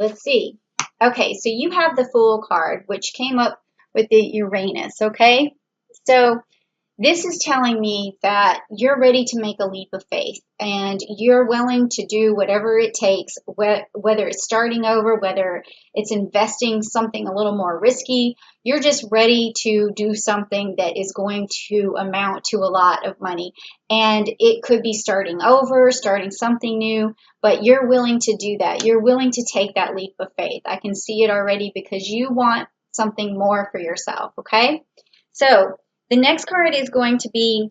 Let's see. Okay, so you have the Fool card, which came up with the Uranus, okay? So this is telling me that you're ready to make a leap of faith and you're willing to do whatever it takes, whether it's starting over, whether it's investing something a little more risky. You're just ready to do something that is going to amount to a lot of money. And it could be starting over, starting something new, but you're willing to do that. You're willing to take that leap of faith. I can see it already because you want something more for yourself, okay? So, the next card is going to be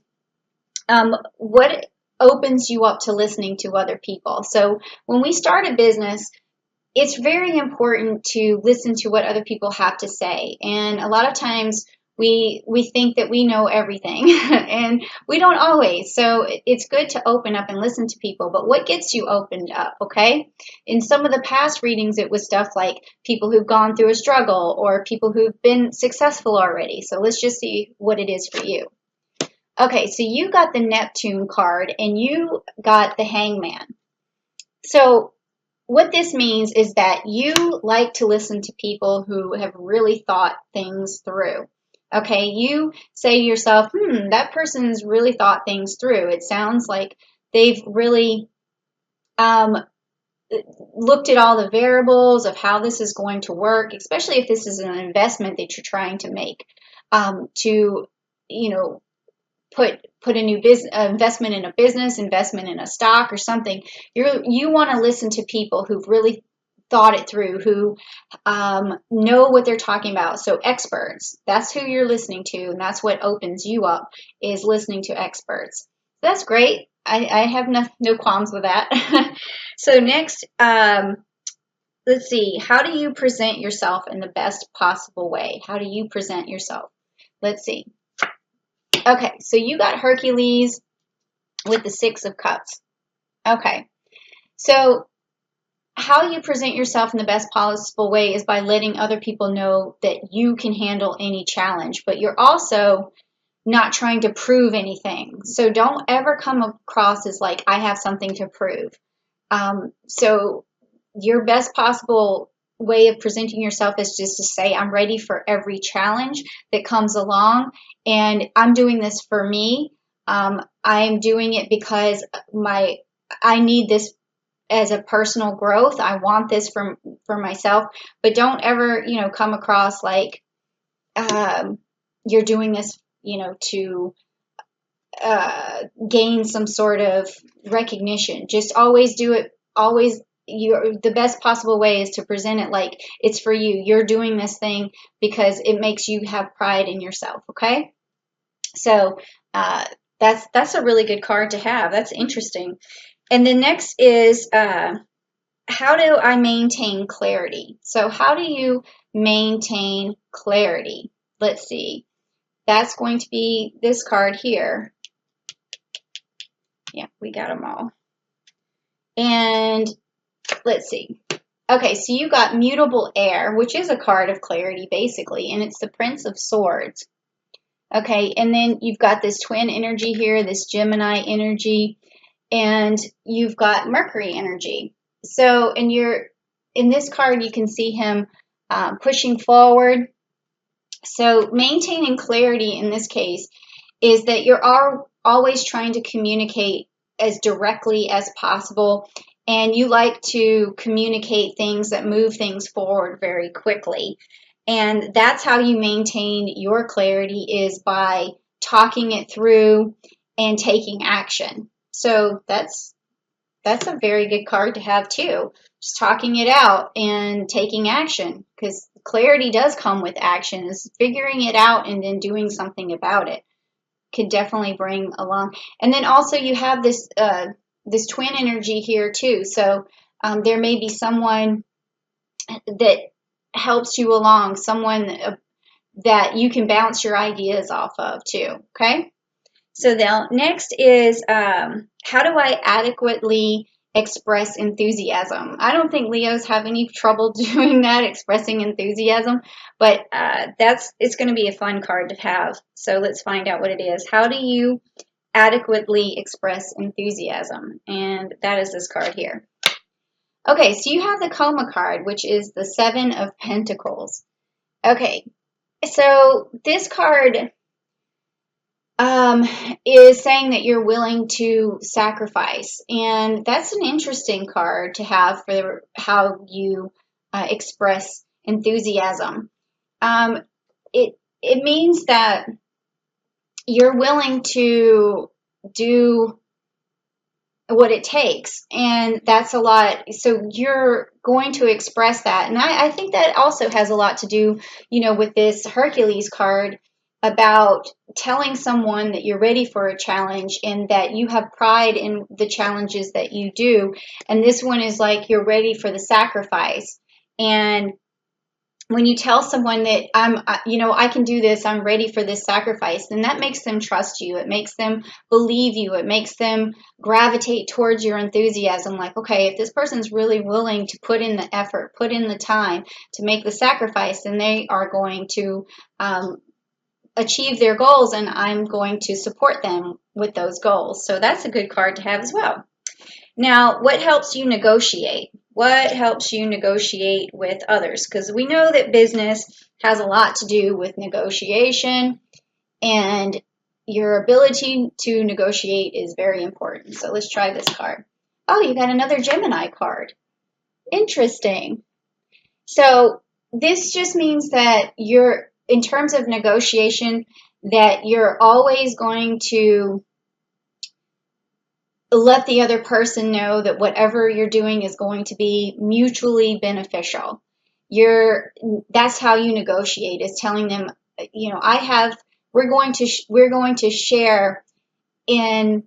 what opens you up to listening to other people. So when we start a business, it's very important to listen to what other people have to say. And a lot of times we think that we know everything and we don't always. So it's good to open up and listen to people. But what gets you opened up, okay? In some of the past readings, it was stuff like people who've gone through a struggle or people who've been successful already. So let's just see what it is for you. Okay, so you got the Neptune card and you got the Hangman. So what this means is that you like to listen to people who have really thought things through. Okay, you say to yourself, that person's really thought things through. It sounds like they've really looked at all the variables of how this is going to work, especially if this is an investment that you're trying to make to, put a new business investment in a business, investment in a stock or something. You want to listen to people who've really thought it through, who know what they're talking about. So experts, that's who you're listening to, and that's what opens you up, is listening to experts. That's great. I have no qualms with that. So next, let's see. How do you present yourself in the best possible way? How do you present yourself? Let's see. Okay, so you got Hercules with the Six of Cups. Okay, so how you present yourself in the best possible way is by letting other people know that you can handle any challenge, but you're also not trying to prove anything. So don't ever come across as like, I have something to prove. So your best possible way of presenting yourself is just to say, I'm ready for every challenge that comes along, and I'm doing this for me. I'm doing it because I need this as a personal growth. I want this for myself, but don't ever, come across like you're doing this, to gain some sort of recognition. Just always do it. Always, the best possible way is to present it like it's for you. You're doing this thing because it makes you have pride in yourself. Okay, so that's a really good card to have. That's interesting. And the next is how do I maintain clarity? So how do you maintain clarity? Let's see. That's going to be this card here. Yeah, we got them all. And let's see. Okay, so you got Mutable Air, which is a card of clarity, basically, and it's the Prince of Swords. Okay, and then you've got this twin energy here, this Gemini energy, and you've got Mercury energy. So in this card, you can see him pushing forward. So maintaining clarity in this case is that you're always trying to communicate as directly as possible, and you like to communicate things that move things forward very quickly. And that's how you maintain your clarity, is by talking it through and taking action. So that's a very good card to have too. Just talking it out and taking action, because clarity does come with action. Is figuring it out and then doing something about it could definitely bring along. And then also you have this this twin energy here too. So there may be someone that helps you along, someone that you can bounce your ideas off of too. Okay. So now next is how do I adequately express enthusiasm? I don't think Leos have any trouble doing that, expressing enthusiasm, but it's going to be a fun card to have. So let's find out what it is. How do you adequately express enthusiasm? And that is this card here. Okay, so you have the Coma card, which is the Seven of Pentacles. Okay, so this card is saying that you're willing to sacrifice, and that's an interesting card to have for how you express enthusiasm. Um, it means that you're willing to do what it takes, and that's a lot. So you're going to express that, and I think that also has a lot to do, with this Hercules card, about telling someone that you're ready for a challenge and that you have pride in the challenges that you do. And this one is like you're ready for the sacrifice. And when you tell someone that I can do this, I'm ready for this sacrifice, then that makes them trust you. It makes them believe you. It makes them gravitate towards your enthusiasm. Like, okay, if this person's really willing to put in the effort, put in the time to make the sacrifice, then they are going to achieve their goals, and I'm going to support them with those goals. So that's a good card to have as well. Now, what helps you negotiate? What helps you negotiate with others? Because we know that business has a lot to do with negotiation, and your ability to negotiate is very important. So let's try this card. Oh, you got another Gemini card. Interesting. So this just means that in terms of negotiation, that you're always going to let the other person know that whatever you're doing is going to be mutually beneficial. That's how you negotiate, is telling them, we're going to share in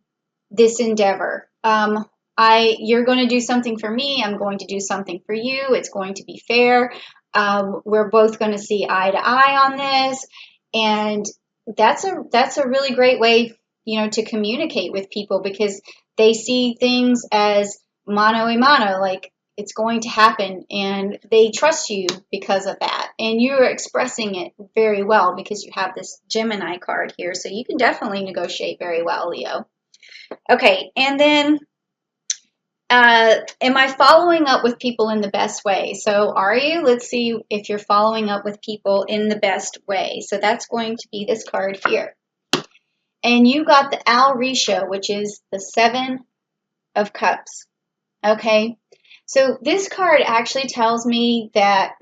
this endeavor. You're going to do something for me. I'm going to do something for you. It's going to be fair. We're both going to see eye to eye on this, and that's a really great way, to communicate with people, because they see things as mano a mano, like it's going to happen, and they trust you because of that. And you're expressing it very well because you have this Gemini card here, so you can definitely negotiate very well, Leo. Okay, and then am I following up with people in the best way? So are you? Let's see if you're following up with people in the best way. So that's going to be this card here. And you got the Alrisha, which is the Seven of Cups. Okay, so this card actually tells me that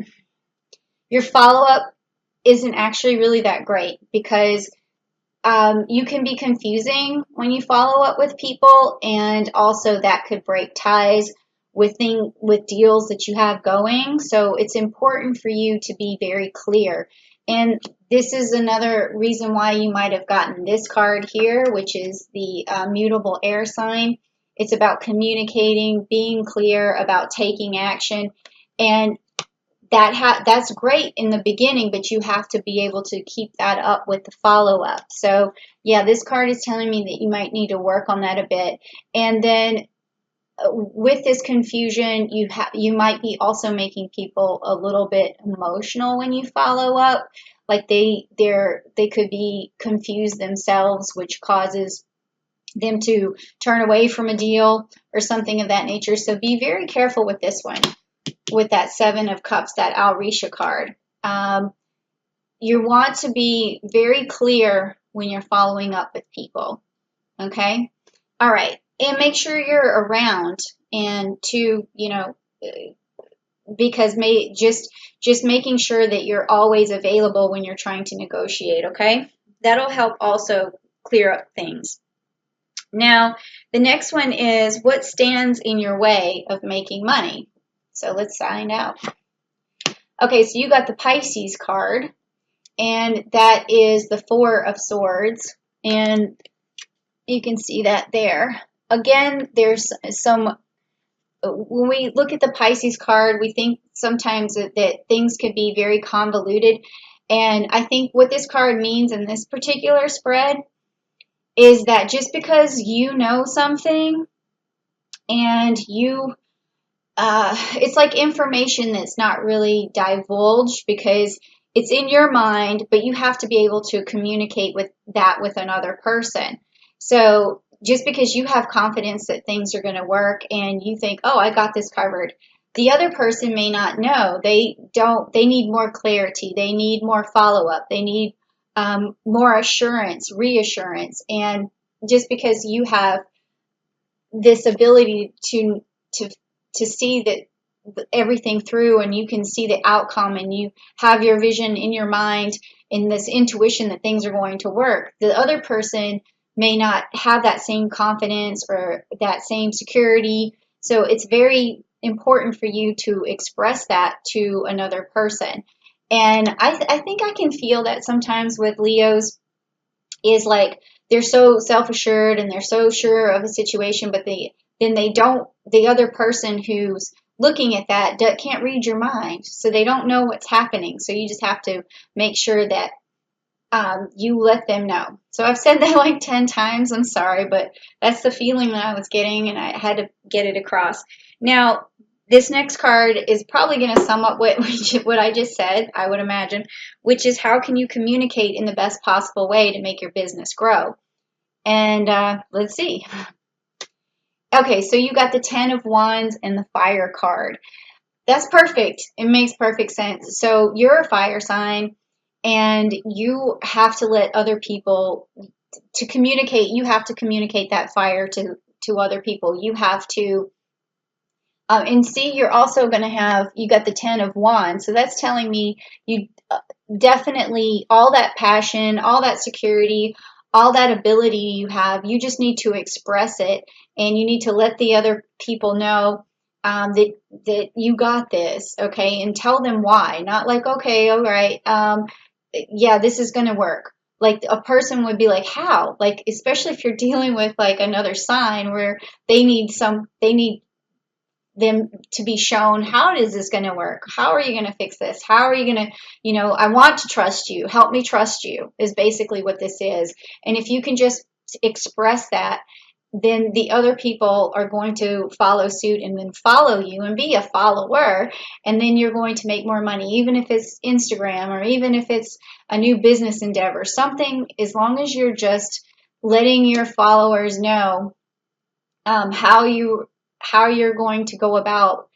your follow-up isn't actually really that great, because you can be confusing when you follow up with people, and also that could break ties with deals that you have going. So it's important for you to be very clear. And this is another reason why you might have gotten this card here, which is the mutable air sign. It's about communicating, being clear, about taking action, and that's great in the beginning, but you have to be able to keep that up with the follow-up. So yeah, this card is telling me that you might need to work on that a bit. And then with this confusion, you might be also making people a little bit emotional when you follow up. Like they could be confused themselves, which causes them to turn away from a deal or something of that nature. So be very careful with this one, with that Seven of Cups, that Alrisha card. You want to be very clear when you're following up with people. Okay? All right. And make sure you're around, and because just making sure that you're always available when you're trying to negotiate, okay? That'll help also clear up things. Now, the next one is, what stands in your way of making money? So let's find out. Okay, so you got the Pisces card, and that is the Four of Swords, and you can see that there. Again, there's when we look at the Pisces card, we think sometimes that things could be very convoluted, and I think what this card means in this particular spread is that just because you know something and it's like information that's not really divulged because it's in your mind, but you have to be able to communicate with another person. So just because you have confidence that things are going to work and you think, oh, I got this covered. The other person may not know. They need more clarity. They need more follow up. They need more assurance, reassurance. And just because you have this ability to, to see that everything through and you can see the outcome and you have your vision in your mind and this intuition that things are going to work, the other person may not have that same confidence or that same security. So it's very important for you to express that to another person. And I think I can feel that sometimes with Leos is like they're so self-assured and they're so sure of a situation, but they don't, the other person who's looking at that can't read your mind, so they don't know what's happening. So you just have to make sure that you let them know. So I've said that like 10 times. I'm sorry, but that's the feeling that I was getting and I had to get it across. Now, this next card is probably going to sum up what I just said, I would imagine, which is how can you communicate in the best possible way to make your business grow? And let's see. Okay, so you got the 10 of Wands and the Fire card. That's perfect. It makes perfect sense. So you're a fire sign and you have to let other people to communicate. You have to communicate that fire to other people. You have to and see, you're also going to have, you got the 10 of Wands. So that's telling me you definitely, all that passion, all that security, all that ability you have, you just need to express it and you need to let the other people know that you got this, okay? And tell them why. Not like, okay, all right, yeah, this is going to work. Like a person would be like, how? Like, especially if you're dealing with like another sign where they need them to be shown, how is this going to work? How are you going to fix this? How are you going to, I want to trust you. Help me trust you is basically what this is. And if you can just express that, then the other people are going to follow suit and then follow you and be a follower. And then you're going to make more money, even if it's Instagram or even if it's a new business endeavor, something, as long as you're just letting your followers know how you're going to go about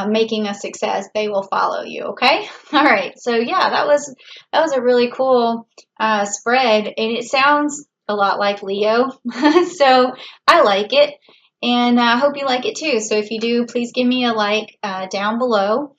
making a success, they will follow you. Okay. All right. So yeah, that was a really cool spread, and it sounds a lot like Leo. So I like it, and I hope you like it too. So if you do, please give me a like down below.